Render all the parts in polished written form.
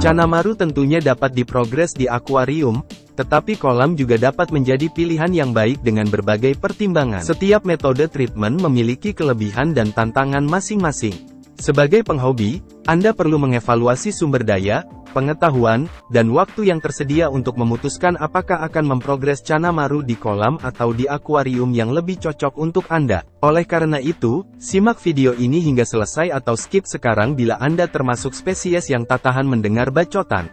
Canamaru tentunya dapat diprogres di akuarium, tetapi kolam juga dapat menjadi pilihan yang baik dengan berbagai pertimbangan. Setiap metode treatment memiliki kelebihan dan tantangan masing-masing. Sebagai penghobi, Anda perlu mengevaluasi sumber daya, pengetahuan, dan waktu yang tersedia untuk memutuskan apakah akan memprogres Canamaru di kolam atau di akuarium yang lebih cocok untuk Anda. Oleh karena itu, simak video ini hingga selesai atau skip sekarang bila Anda termasuk spesies yang tak tahan mendengar bacotan.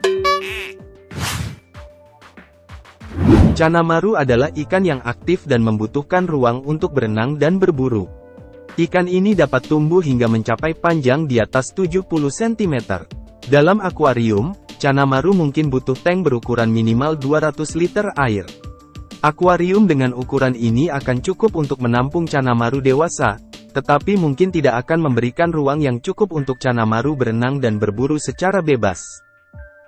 Canamaru adalah ikan yang aktif dan membutuhkan ruang untuk berenang dan berburu. Ikan ini dapat tumbuh hingga mencapai panjang di atas 70 cm. Dalam akuarium, Canamaru mungkin butuh tank berukuran minimal 200 liter air. Akuarium dengan ukuran ini akan cukup untuk menampung Canamaru dewasa, tetapi mungkin tidak akan memberikan ruang yang cukup untuk Canamaru berenang dan berburu secara bebas.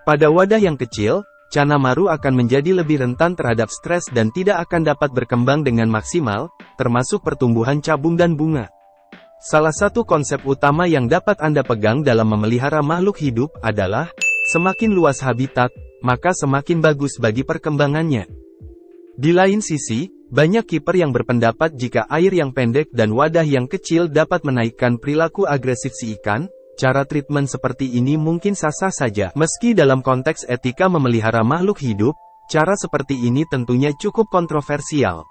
Pada wadah yang kecil, Canamaru akan menjadi lebih rentan terhadap stres dan tidak akan dapat berkembang dengan maksimal, termasuk pertumbuhan cabung dan bunga. Salah satu konsep utama yang dapat Anda pegang dalam memelihara makhluk hidup adalah, semakin luas habitat, maka semakin bagus bagi perkembangannya. Di lain sisi, banyak kiper yang berpendapat jika air yang pendek dan wadah yang kecil dapat menaikkan perilaku agresif si ikan. Cara treatment seperti ini mungkin sah-sah saja. Meski dalam konteks etika memelihara makhluk hidup, cara seperti ini tentunya cukup kontroversial.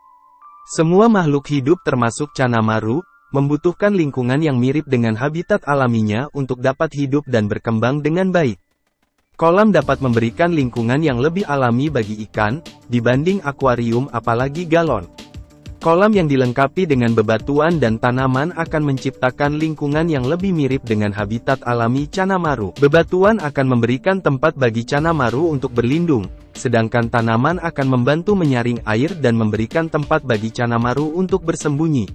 Semua makhluk hidup termasuk Canamaru, membutuhkan lingkungan yang mirip dengan habitat alaminya untuk dapat hidup dan berkembang dengan baik. Kolam dapat memberikan lingkungan yang lebih alami bagi ikan, dibanding akuarium apalagi galon. Kolam yang dilengkapi dengan bebatuan dan tanaman akan menciptakan lingkungan yang lebih mirip dengan habitat alami Canamaru. Bebatuan akan memberikan tempat bagi Canamaru untuk berlindung, sedangkan tanaman akan membantu menyaring air dan memberikan tempat bagi Canamaru untuk bersembunyi.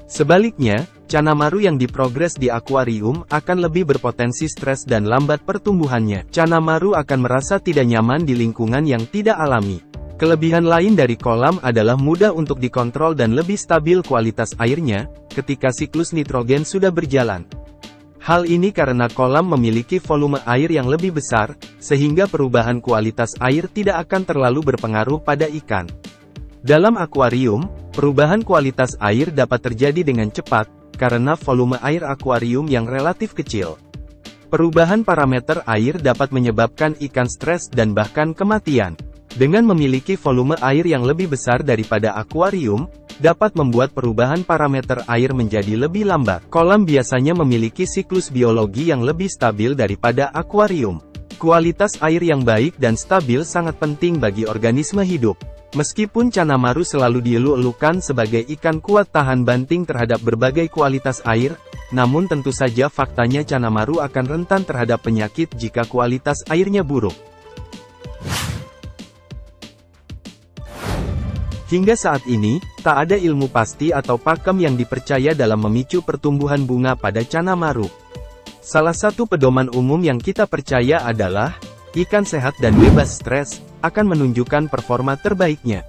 Sebaliknya, Canamaru yang diprogres di akuarium akan lebih berpotensi stres dan lambat pertumbuhannya. Canamaru akan merasa tidak nyaman di lingkungan yang tidak alami. Kelebihan lain dari kolam adalah mudah untuk dikontrol dan lebih stabil kualitas airnya, ketika siklus nitrogen sudah berjalan. Hal ini karena kolam memiliki volume air yang lebih besar, sehingga perubahan kualitas air tidak akan terlalu berpengaruh pada ikan. Dalam akuarium, perubahan kualitas air dapat terjadi dengan cepat, karena volume air akuarium yang relatif kecil. Perubahan parameter air dapat menyebabkan ikan stres dan bahkan kematian. Dengan memiliki volume air yang lebih besar daripada akuarium, dapat membuat perubahan parameter air menjadi lebih lambat. Kolam biasanya memiliki siklus biologi yang lebih stabil daripada akuarium. Kualitas air yang baik dan stabil sangat penting bagi organisme hidup. Meskipun Canamaru selalu dielu-elukan sebagai ikan kuat tahan banting terhadap berbagai kualitas air, namun tentu saja faktanya Canamaru akan rentan terhadap penyakit jika kualitas airnya buruk. Hingga saat ini, tak ada ilmu pasti atau pakem yang dipercaya dalam memicu pertumbuhan bunga pada Canamaru. Salah satu pedoman umum yang kita percaya adalah, ikan sehat dan bebas stres akan menunjukkan performa terbaiknya.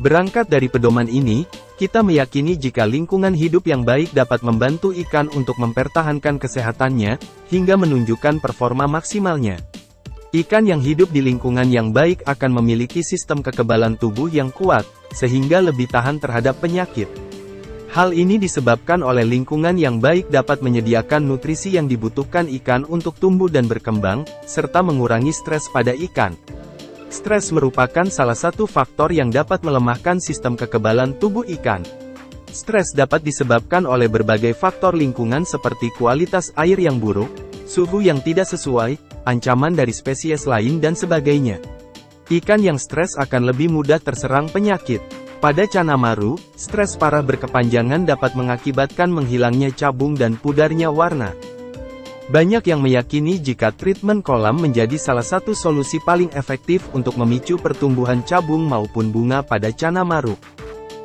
Berangkat dari pedoman ini, kita meyakini jika lingkungan hidup yang baik dapat membantu ikan untuk mempertahankan kesehatannya, hingga menunjukkan performa maksimalnya. Ikan yang hidup di lingkungan yang baik akan memiliki sistem kekebalan tubuh yang kuat, sehingga lebih tahan terhadap penyakit. Hal ini disebabkan oleh lingkungan yang baik dapat menyediakan nutrisi yang dibutuhkan ikan untuk tumbuh dan berkembang, serta mengurangi stres pada ikan. Stres merupakan salah satu faktor yang dapat melemahkan sistem kekebalan tubuh ikan. Stres dapat disebabkan oleh berbagai faktor lingkungan seperti kualitas air yang buruk, suhu yang tidak sesuai, ancaman dari spesies lain dan sebagainya. Ikan yang stres akan lebih mudah terserang penyakit. Pada Canamaru, stres parah berkepanjangan dapat mengakibatkan menghilangnya cabung dan pudarnya warna. Banyak yang meyakini jika treatment kolam menjadi salah satu solusi paling efektif untuk memicu pertumbuhan cabung maupun bunga pada Canamaru.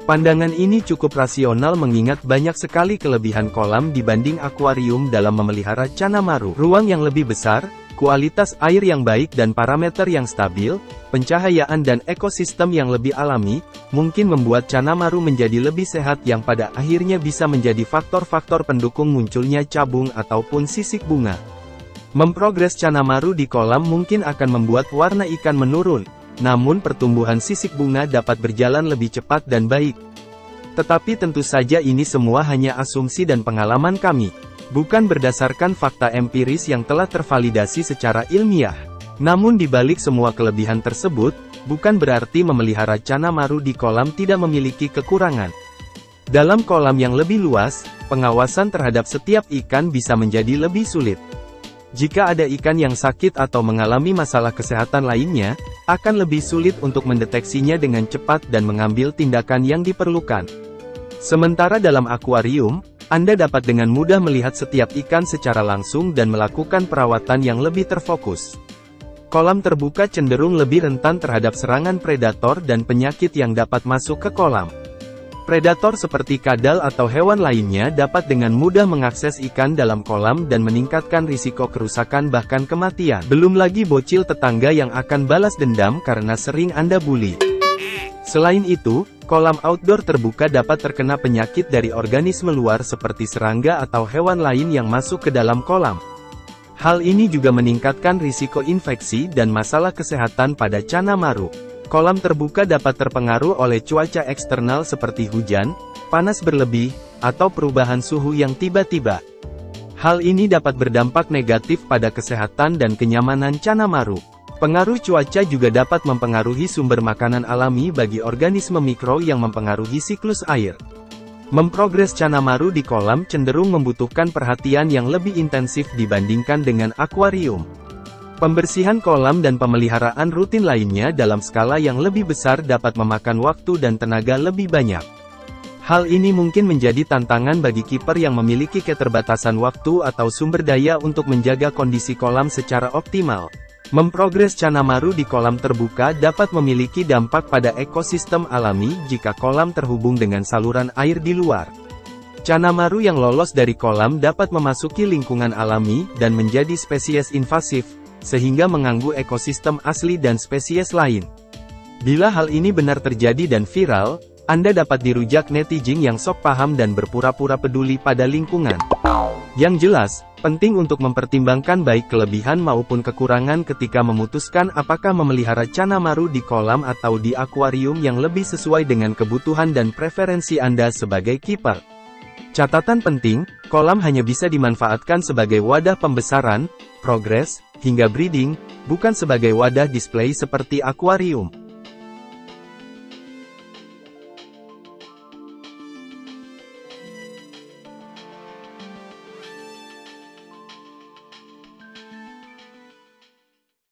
Pandangan ini cukup rasional mengingat banyak sekali kelebihan kolam dibanding akuarium dalam memelihara Canamaru. Ruang yang lebih besar, kualitas air yang baik dan parameter yang stabil, pencahayaan dan ekosistem yang lebih alami, mungkin membuat Canamaru menjadi lebih sehat yang pada akhirnya bisa menjadi faktor-faktor pendukung munculnya cabung ataupun sisik bunga. Memprogres Canamaru di kolam mungkin akan membuat warna ikan menurun, namun pertumbuhan sisik bunga dapat berjalan lebih cepat dan baik. Tetapi tentu saja ini semua hanya asumsi dan pengalaman kami, bukan berdasarkan fakta empiris yang telah tervalidasi secara ilmiah. Namun di balik semua kelebihan tersebut, bukan berarti memelihara Canamaru di kolam tidak memiliki kekurangan. Dalam kolam yang lebih luas, pengawasan terhadap setiap ikan bisa menjadi lebih sulit. Jika ada ikan yang sakit atau mengalami masalah kesehatan lainnya, akan lebih sulit untuk mendeteksinya dengan cepat dan mengambil tindakan yang diperlukan. Sementara dalam akuarium, Anda dapat dengan mudah melihat setiap ikan secara langsung dan melakukan perawatan yang lebih terfokus. Kolam terbuka cenderung lebih rentan terhadap serangan predator dan penyakit yang dapat masuk ke kolam. Predator seperti kadal atau hewan lainnya dapat dengan mudah mengakses ikan dalam kolam dan meningkatkan risiko kerusakan bahkan kematian. Belum lagi bocil tetangga yang akan balas dendam karena sering Anda bully. Selain itu, kolam outdoor terbuka dapat terkena penyakit dari organisme luar seperti serangga atau hewan lain yang masuk ke dalam kolam. Hal ini juga meningkatkan risiko infeksi dan masalah kesehatan pada Canamaru. Kolam terbuka dapat terpengaruh oleh cuaca eksternal seperti hujan, panas berlebih, atau perubahan suhu yang tiba-tiba. Hal ini dapat berdampak negatif pada kesehatan dan kenyamanan Canamaru. Pengaruh cuaca juga dapat mempengaruhi sumber makanan alami bagi organisme mikro yang mempengaruhi siklus air. Memprogres Canamaru di kolam cenderung membutuhkan perhatian yang lebih intensif dibandingkan dengan akuarium. Pembersihan kolam dan pemeliharaan rutin lainnya dalam skala yang lebih besar dapat memakan waktu dan tenaga lebih banyak. Hal ini mungkin menjadi tantangan bagi kiper yang memiliki keterbatasan waktu atau sumber daya untuk menjaga kondisi kolam secara optimal. Memprogres Canamaru di kolam terbuka dapat memiliki dampak pada ekosistem alami jika kolam terhubung dengan saluran air di luar. Canamaru yang lolos dari kolam dapat memasuki lingkungan alami dan menjadi spesies invasif, sehingga mengganggu ekosistem asli dan spesies lain. Bila hal ini benar terjadi dan viral, Anda dapat dirujak netizen yang sok paham dan berpura-pura peduli pada lingkungan. Yang jelas, penting untuk mempertimbangkan baik kelebihan maupun kekurangan ketika memutuskan apakah memelihara Canamaru di kolam atau di akuarium yang lebih sesuai dengan kebutuhan dan preferensi Anda sebagai kiper. Catatan penting, kolam hanya bisa dimanfaatkan sebagai wadah pembesaran, progres, hingga breeding, bukan sebagai wadah display seperti akuarium.